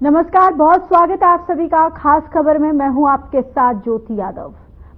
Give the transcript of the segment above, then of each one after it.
नमस्कार, बहुत स्वागत है आप सभी का खास खबर में। मैं हूं आपके साथ ज्योति यादव।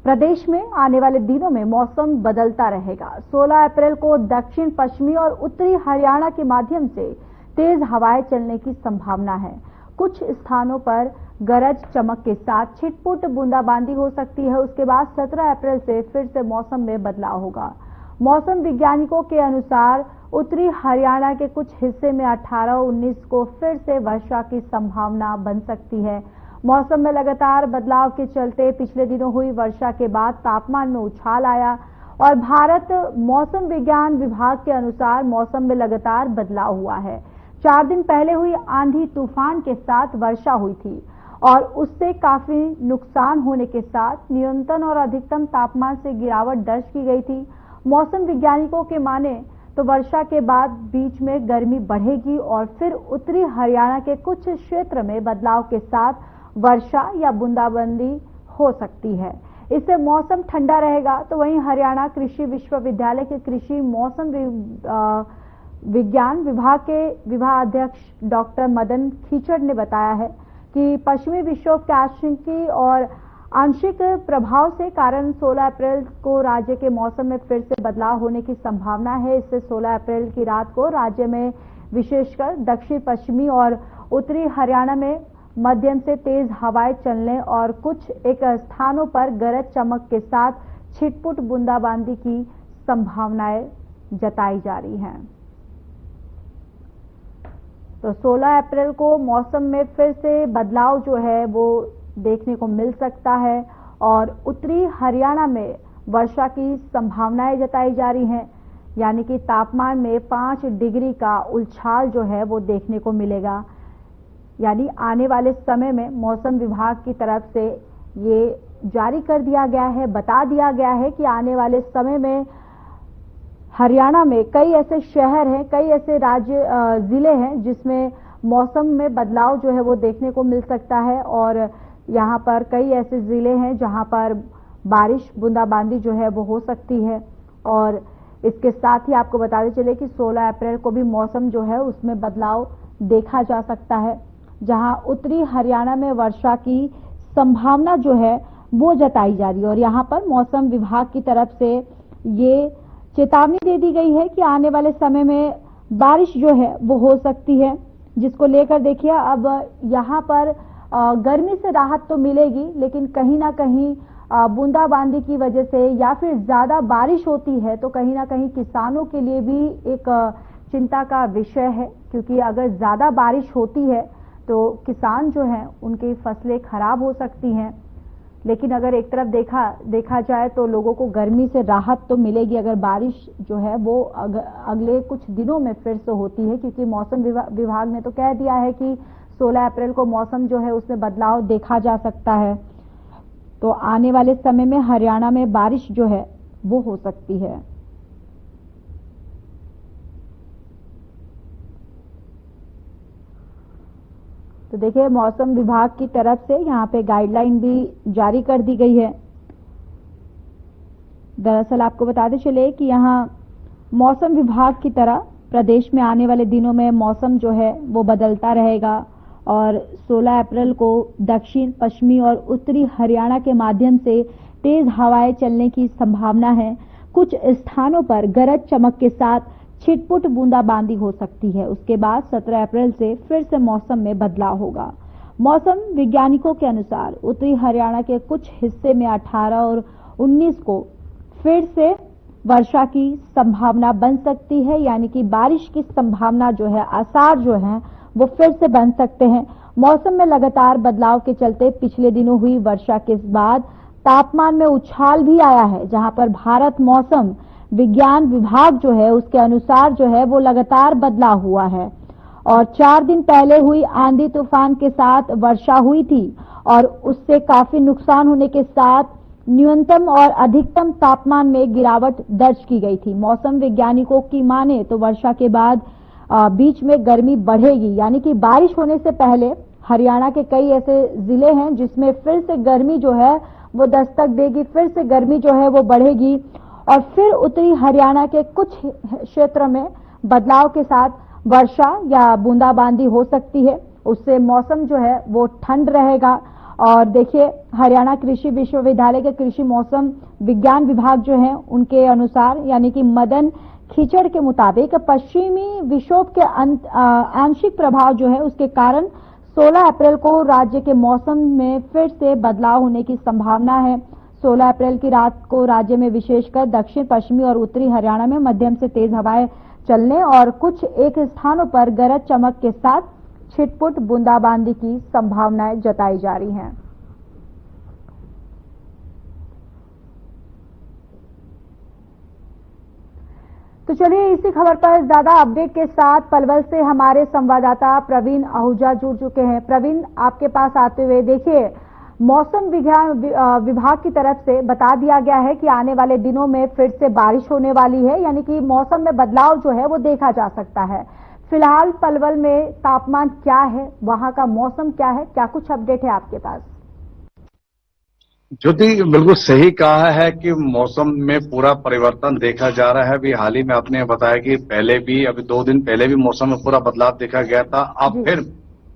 प्रदेश में आने वाले दिनों में मौसम बदलता रहेगा। 16 अप्रैल को दक्षिण पश्चिमी और उत्तरी हरियाणा के माध्यम से तेज हवाएं चलने की संभावना है। कुछ स्थानों पर गरज चमक के साथ छिटपुट बूंदाबांदी हो सकती है। उसके बाद 17 अप्रैल से फिर से मौसम में बदलाव होगा। मौसम वैज्ञानिकों के अनुसार उत्तरी हरियाणा के कुछ हिस्से में 18 और 19 को फिर से वर्षा की संभावना बन सकती है। मौसम में लगातार बदलाव के चलते पिछले दिनों हुई वर्षा के बाद तापमान में उछाल आया और भारत मौसम विज्ञान विभाग के अनुसार मौसम में लगातार बदलाव हुआ है। 4 दिन पहले हुई आंधी तूफान के साथ वर्षा हुई थी और उससे काफी नुकसान होने के साथ न्यूनतम और अधिकतम तापमान से गिरावट दर्ज की गई थी। मौसम वैज्ञानिकों के माने तो वर्षा के बाद बीच में गर्मी बढ़ेगी और फिर उत्तरी हरियाणा के कुछ क्षेत्र में बदलाव के साथ वर्षा या बूंदाबांदी हो सकती है। इससे मौसम ठंडा रहेगा। तो वहीं हरियाणा कृषि विश्वविद्यालय के कृषि मौसम विज्ञान विभाग के विभागाध्यक्ष डॉक्टर मदन खीचड़ ने बताया है कि पश्चिमी विक्षोभ के आशंका और आंशिक प्रभाव से कारण 16 अप्रैल को राज्य के मौसम में फिर से बदलाव होने की संभावना है। इससे 16 अप्रैल की रात को राज्य में विशेषकर दक्षिण पश्चिमी और उत्तरी हरियाणा में मध्यम से तेज हवाएं चलने और कुछ एक स्थानों पर गरज चमक के साथ छिटपुट बूंदाबांदी की संभावनाएं जताई जा रही हैं। तो 16 अप्रैल को मौसम में फिर से बदलाव जो है वो देखने को मिल सकता है और उत्तरी हरियाणा में वर्षा की संभावनाएं जताई जा रही हैं, यानी कि तापमान में 5 डिग्री का उछाल जो है वो देखने को मिलेगा। यानी आने वाले समय में मौसम विभाग की तरफ से ये जारी कर दिया गया है, बता दिया गया है कि आने वाले समय में हरियाणा में कई ऐसे शहर हैं, कई ऐसे राज्य जिले हैं जिसमें मौसम में बदलाव जो है वो देखने को मिल सकता है और यहाँ पर कई ऐसे जिले हैं जहाँ पर बारिश बूंदाबांदी जो है वो हो सकती है। और इसके साथ ही आपको बताते चले कि 16 अप्रैल को भी मौसम जो है उसमें बदलाव देखा जा सकता है, जहाँ उत्तरी हरियाणा में वर्षा की संभावना जो है वो जताई जा रही है। और यहाँ पर मौसम विभाग की तरफ से ये चेतावनी दे दी गई है कि आने वाले समय में बारिश जो है वो हो सकती है, जिसको लेकर देखिए अब यहाँ पर गर्मी से राहत तो मिलेगी, लेकिन कहीं ना कहीं बूंदाबांदी की वजह से या फिर ज्यादा बारिश होती है तो कहीं ना कहीं किसानों के लिए भी एक चिंता का विषय है, क्योंकि अगर ज्यादा बारिश होती है तो किसान जो हैं उनकी फसलें खराब हो सकती हैं। लेकिन अगर एक तरफ देखा जाए तो लोगों को गर्मी से राहत तो मिलेगी अगर बारिश जो है वो अगले कुछ दिनों में फिर से होती है, क्योंकि मौसम विभाग ने तो कह दिया है कि 16 अप्रैल को मौसम जो है उसमें बदलाव देखा जा सकता है। तो आने वाले समय में हरियाणा में बारिश जो है वो हो सकती है। तो देखिए मौसम विभाग की तरफ से यहाँ पे गाइडलाइन भी जारी कर दी गई है। दरअसल आपको बताते चले कि यहाँ मौसम विभाग की तरह प्रदेश में आने वाले दिनों में मौसम जो है वो बदलता रहेगा और 16 अप्रैल को दक्षिण पश्चिमी और उत्तरी हरियाणा के माध्यम से तेज हवाएं चलने की संभावना है। कुछ स्थानों पर गरज चमक के साथ छिटपुट बूंदाबांदी हो सकती है। उसके बाद 17 अप्रैल से फिर से मौसम में बदलाव होगा। मौसम वैज्ञानिकों के अनुसार उत्तरी हरियाणा के कुछ हिस्से में 18 और 19 को फिर से वर्षा की संभावना बन सकती है, यानी कि बारिश की संभावना जो है, आसार जो है वो फिर से बन सकते हैं। मौसम में लगातार बदलाव के चलते पिछले दिनों हुई वर्षा के बाद तापमान में उछाल भी आया है, जहां पर भारत मौसम विज्ञान विभाग जो है उसके अनुसार जो है वो लगातार बदलाव हुआ है। और 4 दिन पहले हुई आंधी तूफान के साथ वर्षा हुई थी और उससे काफी नुकसान होने के साथ न्यूनतम और अधिकतम तापमान में गिरावट दर्ज की गई थी। मौसम वैज्ञानिकों की माने तो वर्षा के बाद बीच में गर्मी बढ़ेगी, यानी कि बारिश होने से पहले हरियाणा के कई ऐसे जिले हैं जिसमें फिर से गर्मी जो है वो दस्तक देगी, फिर से गर्मी जो है वो बढ़ेगी और फिर उत्तरी हरियाणा के कुछ क्षेत्र में बदलाव के साथ वर्षा या बूंदाबांदी हो सकती है। उससे मौसम जो है वो ठंड रहेगा। और देखिए, हरियाणा कृषि विश्वविद्यालय के कृषि मौसम विज्ञान विभाग जो है उनके अनुसार, यानी कि मदन खीचड़ के मुताबिक पश्चिमी विक्षोभ के आंशिक प्रभाव जो है उसके कारण 16 अप्रैल को राज्य के मौसम में फिर से बदलाव होने की संभावना है। 16 अप्रैल की रात को राज्य में विशेषकर दक्षिण पश्चिमी और उत्तरी हरियाणा में मध्यम से तेज हवाएं चलने और कुछ एक स्थानों पर गरज चमक के साथ छिटपुट बूंदाबांदी की संभावनाएं जताई जा रही हैं। तो चलिए, इसी खबर पर ज्यादा अपडेट के साथ पलवल से हमारे संवाददाता प्रवीण आहूजा जुड़ चुके हैं। प्रवीण, आपके पास आते हुए देखिए, मौसम विभाग की तरफ से बता दिया गया है कि आने वाले दिनों में फिर से बारिश होने वाली है, यानी कि मौसम में बदलाव जो है वो देखा जा सकता है। फिलहाल पलवल में तापमान क्या है, वहां का मौसम क्या है, क्या कुछ अपडेट है आपके पास? ज्योति, बिल्कुल सही कहा है कि मौसम में पूरा परिवर्तन देखा जा रहा है। अभी हाल ही में आपने बताया कि पहले भी, अभी 2 दिन पहले भी मौसम में पूरा बदलाव देखा गया था। अब फिर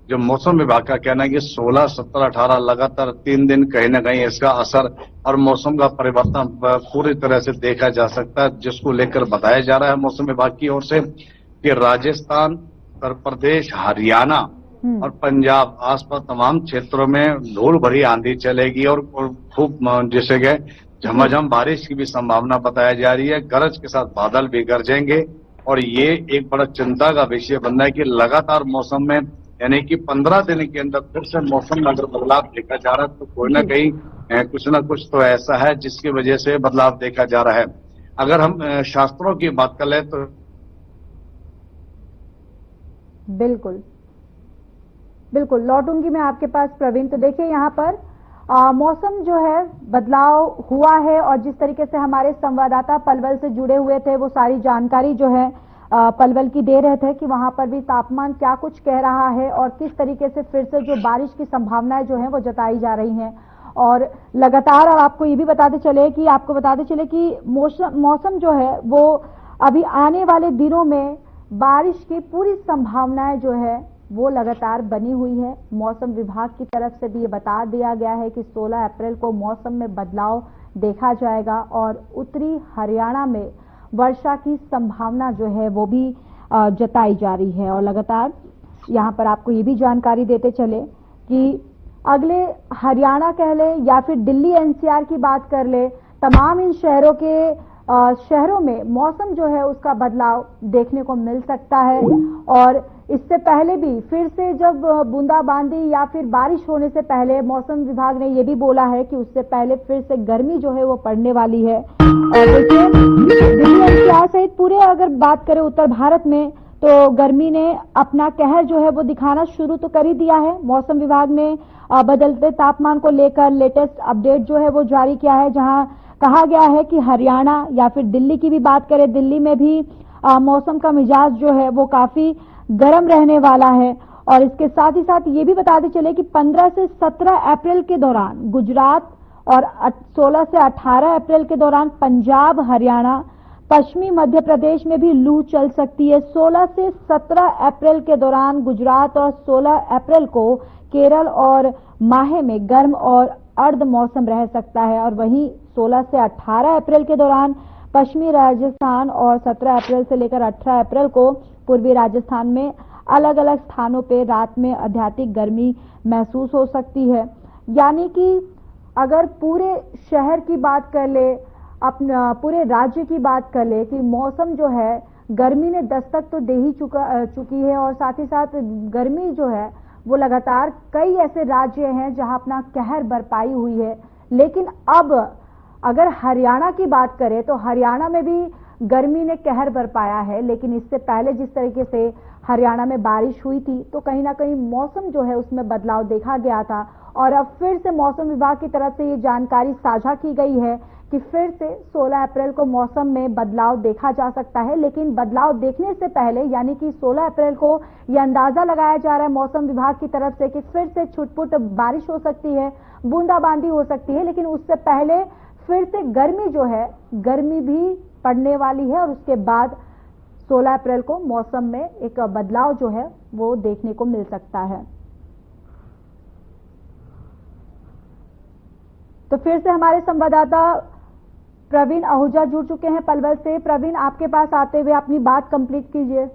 जो मौसम विभाग का कहना है कि 16, 17, 18 लगातार 3 दिन कहीं ना कहीं इसका असर और मौसम का परिवर्तन पूरी तरह से देखा जा सकता है, जिसको लेकर बताया जा रहा है मौसम विभाग की ओर से कि राजस्थान, उत्तर प्रदेश, हरियाणा और पंजाब आसपास तमाम क्षेत्रों में धूल भरी आंधी चलेगी और खूब जैसे कि झमाझम बारिश की भी संभावना बताई जा रही है। गरज के साथ बादल भी गरजेंगे और ये एक बड़ा चिंता का विषय बन रहा है कि लगातार मौसम में, यानी कि 15 दिन के अंदर फिर से मौसम में अगर बदलाव देखा जा रहा है तो कोई ना कहीं कुछ ना कुछ तो ऐसा है जिसकी वजह से बदलाव देखा जा रहा है। अगर हम शास्त्रों की बात कर ले तो बिल्कुल लौटूंगी मैं आपके पास प्रवीण। तो देखिए, यहाँ पर मौसम जो है बदलाव हुआ है और जिस तरीके से हमारे संवाददाता पलवल से जुड़े हुए थे वो सारी जानकारी जो है पलवल की दे रहे थे कि वहां पर भी तापमान क्या कुछ कह रहा है और किस तरीके से फिर से जो बारिश की संभावनाएं जो है वो जताई जा रही हैं। और लगातार अब आपको ये भी बताते चले कि मौसम जो है वो अभी आने वाले दिनों में बारिश की पूरी संभावनाएं जो है वो लगातार बनी हुई है। मौसम विभाग की तरफ से भी ये बता दिया गया है कि 16 अप्रैल को मौसम में बदलाव देखा जाएगा और उत्तरी हरियाणा में वर्षा की संभावना जो है वो भी जताई जा रही है। और लगातार यहाँ पर आपको ये भी जानकारी देते चले कि अगले हरियाणा कह ले या फिर दिल्ली एनसीआर की बात कर ले, तमाम इन शहरों में मौसम जो है उसका बदलाव देखने को मिल सकता है। और इससे पहले भी फिर से जब बूंदाबांदी या फिर बारिश होने से पहले मौसम विभाग ने ये भी बोला है कि उससे पहले फिर से गर्मी जो है वो पड़ने वाली है। और देखिए, दिल्ली एनसीआर सहित पूरे अगर बात करें उत्तर भारत में तो गर्मी ने अपना कहर जो है वो दिखाना शुरू तो कर ही दिया है। मौसम विभाग ने बदलते तापमान को लेकर लेटेस्ट अपडेट जो है वो जारी किया है, जहां कहा गया है कि हरियाणा या फिर दिल्ली की भी बात करें, दिल्ली में भी मौसम का मिजाज जो है वो काफी गर्म रहने वाला है। और इसके साथ ही साथ ये भी बताते चले कि 15 से 17 अप्रैल के दौरान गुजरात और 16 से 18 अप्रैल के दौरान पंजाब, हरियाणा, पश्चिमी मध्य प्रदेश में भी लू चल सकती है। 16 से 17 अप्रैल के दौरान गुजरात और 16 अप्रैल को केरल और माहे में गर्म और अर्ध मौसम रह सकता है। और वहीं 16 से 18 अप्रैल के दौरान पश्चिमी राजस्थान और 17 अप्रैल से लेकर 18 अप्रैल को पूर्वी राजस्थान में अलग अलग स्थानों पे रात में अत्यधिक गर्मी महसूस हो सकती है। यानी कि अगर पूरे शहर की बात कर ले, अपना पूरे राज्य की बात कर ले कि मौसम जो है गर्मी ने दस्तक तो दे ही चुकी है और साथ ही साथ गर्मी जो है वो लगातार कई ऐसे राज्य हैं जहां अपना कहर बरपाई हुई है। लेकिन अब अगर हरियाणा की बात करें तो हरियाणा में भी गर्मी ने कहर बरपाया है, लेकिन इससे पहले जिस तरीके से हरियाणा में बारिश हुई थी तो कहीं ना कहीं मौसम जो है उसमें बदलाव देखा गया था। और अब फिर से मौसम विभाग की तरफ से ये जानकारी साझा की गई है कि फिर से 16 अप्रैल को मौसम में बदलाव देखा जा सकता है। लेकिन बदलाव देखने से पहले, यानी कि 16 अप्रैल को यह अंदाजा लगाया जा रहा है मौसम विभाग की तरफ से कि फिर से छुटपुट बारिश हो सकती है, बूंदाबांदी हो सकती है। लेकिन उससे पहले फिर से गर्मी जो है, गर्मी भी पड़ने वाली है और उसके बाद 16 अप्रैल को मौसम में एक बदलाव जो है वो देखने को मिल सकता है। तो फिर से हमारे संवाददाता प्रवीण आहूजा जुड़ चुके हैं पलवल से। प्रवीण, आपके पास आते हुए अपनी बात कंप्लीट कीजिए।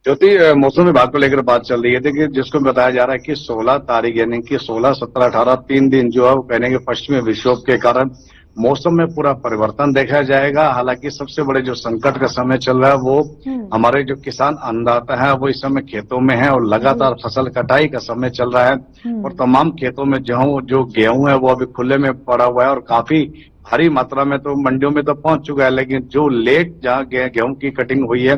ज्योति, मौसम विभाग को लेकर बात चल रही है। देखिए, जिसको बताया जा रहा है कि 16 तारीख यानी कि 16, 17, 18 3 दिन जो है वो कहने के पश्चिमी विक्षोभ के कारण मौसम में पूरा परिवर्तन देखा जाएगा। हालांकि सबसे बड़े जो संकट का समय चल रहा है वो हमारे जो किसान अन्नदाता है वो इस समय खेतों में है और लगातार फसल कटाई का समय चल रहा है और तमाम खेतों में जो गेहूं है वो अभी खुले में पड़ा हुआ है और काफी भारी मात्रा में तो मंडियों में तो पहुंच चुका है। लेकिन जो लेट जहाँ गेहूं की कटिंग हुई है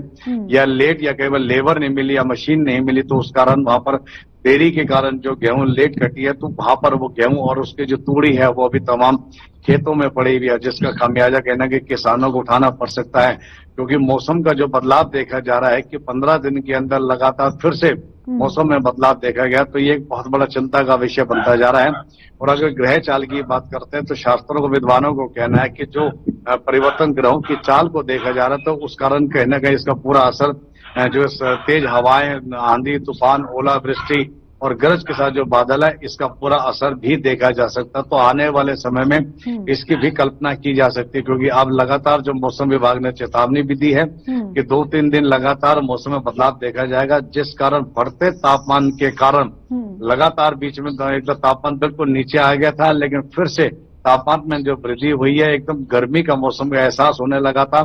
या लेट या केवल लेबर नहीं मिली या मशीन नहीं मिली तो उस कारण वहां पर देरी के कारण जो गेहूं लेट कटी है तो वहां पर वो गेहूं और उसकी जो तूड़ी है वो अभी तमाम खेतों में पड़ी हुई है, जिसका खामियाजा कहना कि किसानों को उठाना पड़ सकता है। क्योंकि मौसम का जो बदलाव देखा जा रहा है कि 15 दिन के अंदर लगातार फिर से मौसम में बदलाव देखा गया, तो ये एक बहुत बड़ा चिंता का विषय बनता जा रहा है। और अगर ग्रह चाल की बात करते हैं तो शास्त्रों को, विद्वानों को कहना है कि जो परिवर्तन ग्रहों की चाल को देखा जा रहा है तो उस कारण कहीं ना कहीं इसका पूरा असर जो तेज हवाएं, आंधी, तूफान, ओलावृष्टि और गरज के साथ जो बादल है इसका पूरा असर भी देखा जा सकता है। तो आने वाले समय में इसकी भी कल्पना की जा सकती है, क्योंकि अब लगातार जो मौसम विभाग ने चेतावनी भी दी है कि 2-3 दिन लगातार मौसम में बदलाव देखा जाएगा, जिस कारण बढ़ते तापमान के कारण लगातार बीच में एकदम तापमान बिल्कुल नीचे आ गया था, लेकिन फिर से तापमान में जो वृद्धि हुई है, एकदम गर्मी का मौसम का एहसास होने लगा था।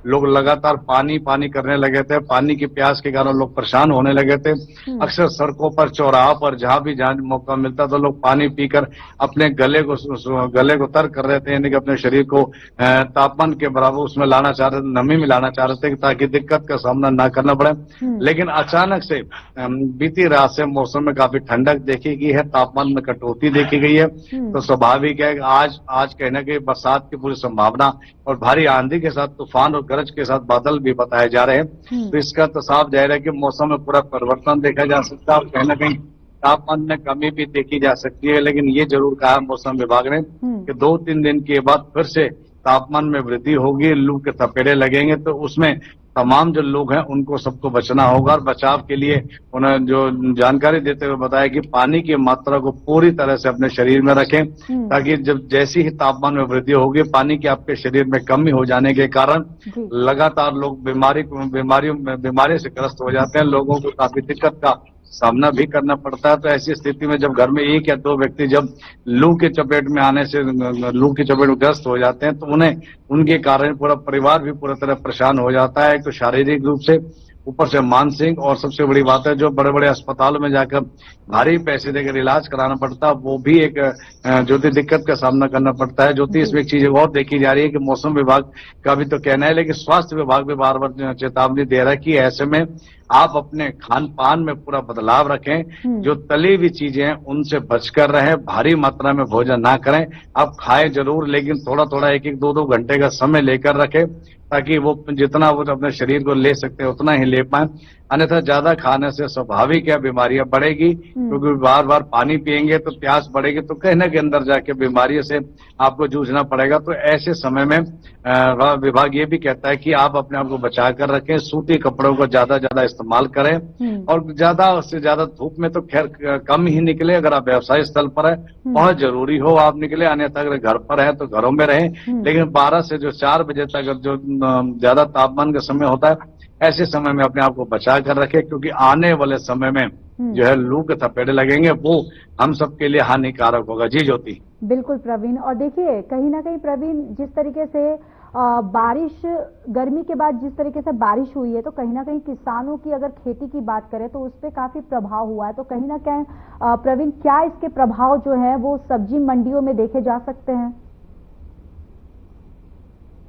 लोग लगातार पानी पानी करने लगे थे, पानी की प्यास के कारण लोग परेशान होने लगे थे। अक्सर सड़कों पर, चौराहा पर जहां मौका मिलता तो लोग पानी पीकर अपने गले को तर कर रहे थे, यानी कि अपने शरीर को तापमान के बराबर उसमें लाना चाह रहे थे, नमी में लाना चाह रहे थे ताकि दिक्कत का सामना न करना पड़े। लेकिन अचानक से बीती रात से मौसम में काफी ठंडक देखी गई है, तापमान में कटौती देखी गई है। तो स्वाभाविक है आज कहना कि बरसात की पूरी संभावना और भारी आंधी के साथ तूफान और गरज के साथ बादल भी बताए जा रहे हैं। तो इसका तो साफ जाहिर है कि मौसम में पूरा परिवर्तन देखा जा सकता है और कहीं ना कहीं तापमान में कमी भी देखी जा सकती है। लेकिन ये जरूर कहा मौसम विभाग ने कि 2-3 दिन के बाद फिर से तापमान में वृद्धि होगी, लू के थपेड़े लगेंगे, तो उसमें तमाम जो लोग हैं उनको सबको बचना होगा। और बचाव के लिए उन्होंने जो जानकारी देते हुए बताया कि पानी की मात्रा को पूरी तरह से अपने शरीर में रखें, ताकि जब जैसी ही तापमान में वृद्धि होगी, पानी की आपके शरीर में कमी हो जाने के कारण लगातार लोग बीमारी से ग्रस्त हो जाते हैं, लोगों को काफी दिक्कत का सामना भी करना पड़ता है। तो ऐसी स्थिति में जब घर में 1 या 2 व्यक्ति जब लू की चपेट में ग्रस्त हो जाते हैं तो उन्हें उनके कारण पूरा परिवार भी पूरी तरह परेशान हो जाता है। तो शारीरिक रूप से, ऊपर से मानसिक, और सबसे बड़ी बात है जो बड़े बड़े अस्पतालों में जाकर भारी पैसे देकर इलाज कराना पड़ता है, वो भी एक ज्योति दिक्कत का सामना करना पड़ता है। ज्योति इसमें एक चीज और देखी जा रही है कि मौसम विभाग का भी तो कहना है, लेकिन स्वास्थ्य विभाग भी बार बार चेतावनी दे रहा है कि ऐसे में आप अपने खान पान में पूरा बदलाव रखें, जो तली हुई चीजें हैं उनसे बचकर रहें, भारी मात्रा में भोजन ना करें। आप खाएं जरूर, लेकिन थोड़ा थोड़ा 1-1, 2-2 घंटे का समय लेकर रखें, ताकि वो जितना वो अपने शरीर को ले सकते हैं उतना ही ले पाए। अन्यथा ज्यादा खाने से स्वाभाविक है बीमारियां बढ़ेगी, क्योंकि बार बार पानी पिएंगे तो प्यास बढ़ेगी, तो कहीं ना कहीं अंदर जाके बीमारियों से आपको जूझना पड़ेगा। तो ऐसे समय में विभाग ये भी कहता है कि आप अपने आप को बचा कर रखें, सूती कपड़ों को ज्यादा इस्तेमाल करें और ज्यादा से ज्यादा धूप में तो खैर कम ही निकले। अगर आप व्यवसाय स्थल पर है बहुत जरूरी हो आप निकले, अन्यथा अगर घर पर है तो घरों में रहें। लेकिन 12 से जो 4 बजे तक जो ज्यादा तापमान का समय होता है, ऐसे समय में अपने आप को बचा कर रखें, क्योंकि आने वाले समय में जो है लू के थपेड़े लगेंगे, वो हम सबके लिए हानिकारक होगा। जी ज्योति। बिल्कुल प्रवीण, और देखिए कहीं ना कहीं प्रवीण, जिस तरीके से बारिश, गर्मी के बाद जिस तरीके से बारिश हुई है, तो कहीं ना कहीं किसानों की अगर खेती की बात करें तो उस पर काफी प्रभाव हुआ है। तो कहीं ना कहीं प्रवीण, क्या इसके प्रभाव जो है वो सब्जी मंडियों में देखे जा सकते हैं?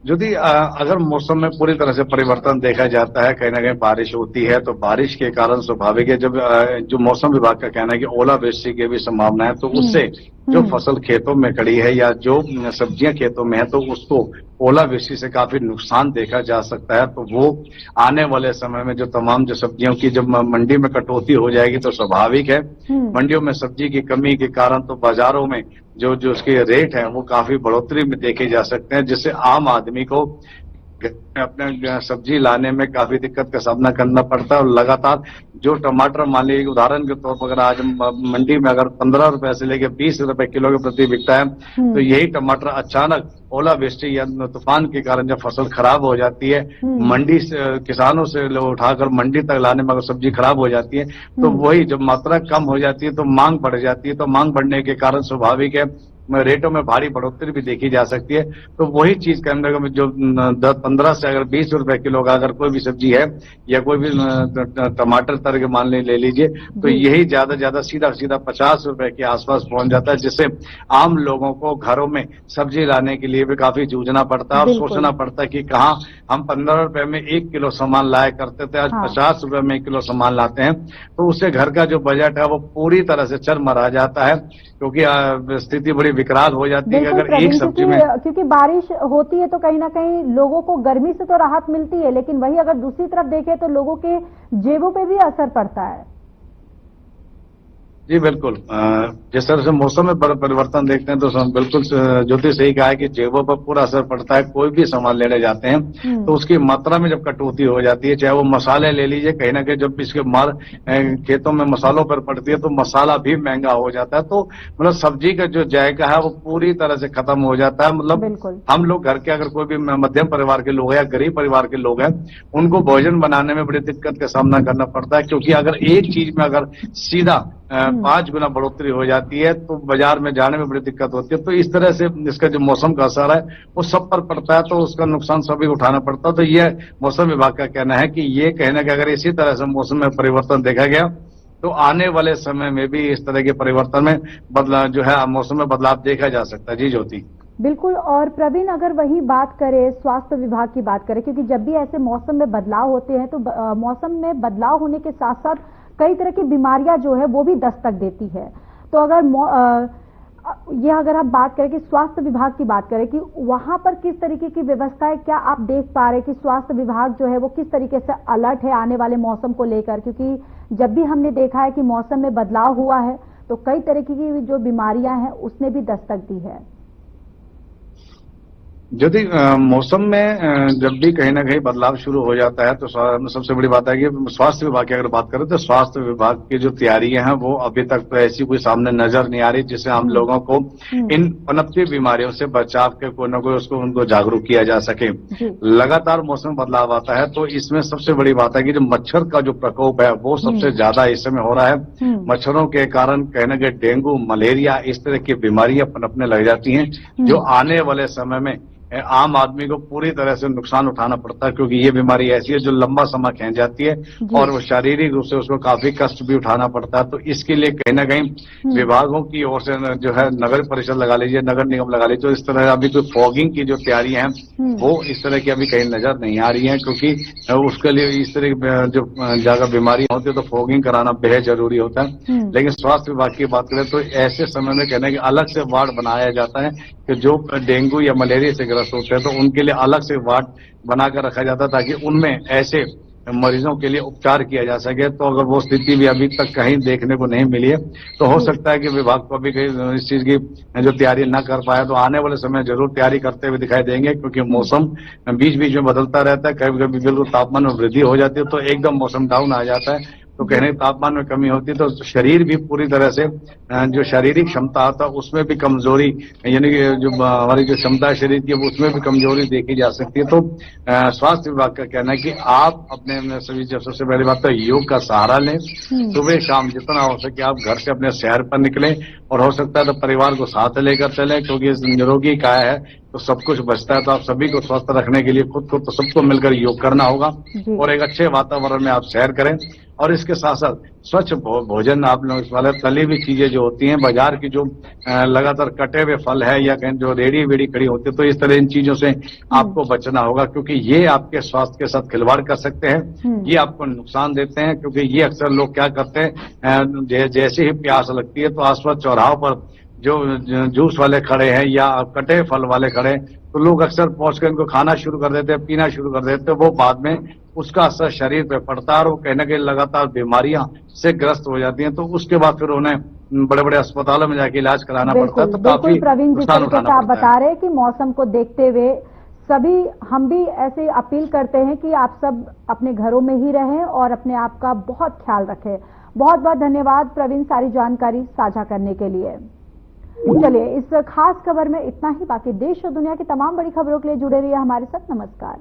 यदि अगर मौसम में पूरी तरह से परिवर्तन देखा जाता है, कहीं ना कहीं बारिश होती है, तो बारिश के कारण स्वाभाविक है जब जो मौसम विभाग का कहना है कि ओलावृष्टि की भी संभावना है, तो उससे जो फसल खेतों में खड़ी है या जो सब्जियां खेतों में है तो उसको ओलावृष्टि से काफी नुकसान देखा जा सकता है। तो वो आने वाले समय में जो तमाम जो सब्जियों की जब मंडी में कटौती हो जाएगी तो स्वाभाविक है मंडियों में सब्जी की कमी के कारण तो बाजारों में जो उसके रेट है वो काफी बढ़ोतरी में देखे जा सकते हैं, जिससे आम आदमी को अपने सब्जी लाने में काफी दिक्कत का सामना करना पड़ता है। और लगातार जो टमाटर मान लीजिए उदाहरण के तौर पर अगर आज मंडी में अगर 15 रुपए से लेकर 20 रुपए किलो के प्रति बिकता है, तो यही टमाटर अचानक ओलावृष्टि या तूफान के कारण जब फसल खराब हो जाती है, मंडी से किसानों से उठाकर मंडी तक लाने में अगर सब्जी खराब हो जाती है, तो वही जब मात्रा कम हो जाती है तो मांग बढ़ जाती है। तो मांग बढ़ने के कारण स्वाभाविक है रेटों में भारी बढ़ोतरी भी देखी जा सकती है। तो वही चीज के अंदर जो 15 से अगर 20 रुपए किलो का अगर कोई भी सब्जी है या कोई भी टमाटर तरह के मान ले लीजिए, तो यही ज्यादा सीधा 50 रुपए के आसपास पहुंच जाता है, जिससे आम लोगों को घरों में सब्जी लाने के लिए भी काफी जूझना पड़ता है और सोचना पड़ता है कि कहाँ हम 15 रुपए में 1 किलो सामान लाया करते थे, आज 50 रुपए में 1 किलो सामान लाते हैं। तो उससे घर का जो बजट है वो पूरी तरह से चरमरा जाता है, क्योंकि स्थिति बड़ी विकराल हो जाती है अगर एक सब्जी में। क्योंकि बारिश होती है तो कहीं ना कहीं लोगों को गर्मी से तो राहत मिलती है, लेकिन वही अगर दूसरी तरफ देखें तो लोगों के जेबों पे भी असर पड़ता है। जी बिल्कुल, जिस तरह से मौसम में परिवर्तन देखते हैं तो बिल्कुल ज्योति सही कहा है कि जेबों पर पूरा असर पड़ता है। कोई भी सामान लेने जाते हैं तो उसकी मात्रा में जब कटौती हो जाती है, चाहे वो मसाले ले लीजिए, कहीं ना कहीं जब इसके मार खेतों में मसालों पर पड़ती है तो मसाला भी महंगा हो जाता है। तो मतलब सब्जी का जो जायका है वो पूरी तरह से खत्म हो जाता है। मतलब हम लोग घर के अगर कोई भी मध्यम परिवार के लोग हैं या गरीब परिवार के लोग हैं, उनको भोजन बनाने में बड़ी दिक्कत का सामना करना पड़ता है, क्योंकि अगर एक चीज में अगर सीधा 5 गुना बढ़ोतरी हो जाती है तो बाजार में जाने में बड़ी दिक्कत होती है। तो इस तरह से इसका जो मौसम का असर है वो सब पर पड़ता है, तो उसका नुकसान सभी उठाना पड़ता है। तो ये मौसम विभाग का कहना है कि ये कहना कि अगर इसी तरह से मौसम में परिवर्तन देखा गया तो आने वाले समय में भी इस तरह के परिवर्तन में बदलाव जो है मौसम में बदलाव देखा जा सकता है। जी ज्योति बिल्कुल। और प्रवीण, अगर वही बात करें स्वास्थ्य विभाग की बात करें, क्योंकि जब भी ऐसे मौसम में बदलाव होते हैं तो मौसम में बदलाव होने के साथ साथ कई तरह की बीमारियां जो है वो भी दस्तक देती है। तो अगर ये अगर हम बात करें कि स्वास्थ्य विभाग की बात करें कि वहां पर किस तरीके की व्यवस्था है, क्या आप देख पा रहे हैं कि स्वास्थ्य विभाग जो है वो किस तरीके से अलर्ट है आने वाले मौसम को लेकर? क्योंकि जब भी हमने देखा है कि मौसम में बदलाव हुआ है तो कई तरह की जो बीमारियां हैं उसने भी दस्तक दी है। यदि मौसम में जब भी कहीं ना कहीं बदलाव शुरू हो जाता है तो सबसे बड़ी बात है कि स्वास्थ्य विभाग की अगर बात करें तो स्वास्थ्य विभाग की जो तैयारियां हैं वो अभी तक तो ऐसी कोई सामने नजर नहीं आ रही जिससे हम लोगों को इन पनपती बीमारियों से बचाव के कोई ना कोई उनको जागरूक किया जा सके। लगातार मौसम बदलाव आता है तो इसमें सबसे बड़ी बात है कि जो मच्छर का जो प्रकोप है वो सबसे ज्यादा इस समय हो रहा है। मच्छरों के कारण कहीं ना कहीं डेंगू, मलेरिया इस तरह की बीमारियां पनपने लग जाती हैं, जो आने वाले समय में आम आदमी को पूरी तरह से नुकसान उठाना पड़ता है, क्योंकि ये बीमारी ऐसी है जो लंबा समय खींच जाती है और वो शारीरिक रूप से उसको काफी कष्ट भी उठाना पड़ता है। तो इसके लिए कहीं ना कहीं विभागों की ओर से जो है नगर परिषद लगा लीजिए, नगर निगम लगा लीजिए, तो इस तरह अभी कोई फॉगिंग की जो तैयारी है वो इस तरह की अभी कहीं नजर नहीं आ रही है, क्योंकि उसके लिए इस तरह की जो जगह बीमारियां होती है तो फॉगिंग कराना बेहद जरूरी होता है। लेकिन स्वास्थ्य विभाग की बात करें तो ऐसे समय में कहना कि अलग से वार्ड बनाया जाता है कि जो डेंगू या मलेरिया से ग्रस्त होते हैं तो उनके लिए अलग से वार्ड बनाकर रखा जाता है, ताकि उनमें ऐसे मरीजों के लिए उपचार किया जा सके। तो अगर वो स्थिति भी अभी तक कहीं देखने को नहीं मिली है तो हो सकता है कि विभाग को अभी कहीं इस चीज की जो तैयारी न कर पाया तो आने वाले समय जरूर तैयारी करते हुए दिखाई देंगे, क्योंकि मौसम बीच बीच में बदलता रहता है। कभी कभी बिल्कुल तापमान में वृद्धि हो जाती है तो एकदम मौसम डाउन आ जाता है, तो कहने तापमान में कमी होती है तो शरीर भी पूरी तरह से जो शारीरिक क्षमता आता है उसमें भी कमजोरी, यानी कि जो हमारी जो क्षमता है शरीर की उसमें भी कमजोरी देखी जा सकती है। तो स्वास्थ्य विभाग का कहना है कि आप अपने सभी सबसे पहली बात तो योग का सहारा लें, सुबह शाम जितना हो सके आप घर से अपने सैर पर निकलें और हो सकता है तो परिवार को साथ लेकर चलें, क्योंकि निरोगी काया है तो सब कुछ बचता है। तो आप सभी को स्वस्थ रखने के लिए खुद को तो सबको मिलकर योग करना होगा और एक अच्छे वातावरण में आप सैर करें। और इसके साथ साथ स्वच्छ भोजन, आप लोग वाले तली हुई चीजें जो होती हैं, बाजार की जो लगातार कटे हुए फल है या कहीं जो रेडी वेडी खड़ी होती है, तो इस तरह इन चीजों से आपको बचना होगा, क्योंकि ये आपके स्वास्थ्य के साथ खिलवाड़ कर सकते हैं, ये आपको नुकसान देते हैं। क्योंकि ये अक्सर लोग क्या करते हैं, जैसे ही प्यास लगती है तो आसपास चौराहों पर जो जूस वाले खड़े हैं या कटे फल वाले खड़े हैं तो लोग अक्सर पहुंचकर इनको खाना शुरू कर देते हैं, पीना शुरू कर देते हैं। वो बाद में उसका असर शरीर पे पड़ता है और वो कहने के लगातार बीमारियां से ग्रस्त हो जाती हैं, तो उसके बाद फिर उन्हें बड़े बड़े अस्पतालों में जाके इलाज कराना पड़ता है। तो काफी प्रवीण, जिस तरीके से आप बता रहे हैं कि मौसम को देखते हुए सभी हम भी ऐसे अपील करते हैं कि आप सब अपने घरों में ही रहें और अपने आप का बहुत ख्याल रखें। बहुत बहुत धन्यवाद प्रवीण, सारी जानकारी साझा करने के लिए। चलिए, इस खास खबर में इतना ही। बाकी देश और दुनिया की तमाम बड़ी खबरों के लिए जुड़े रहिए हमारे साथ। नमस्कार।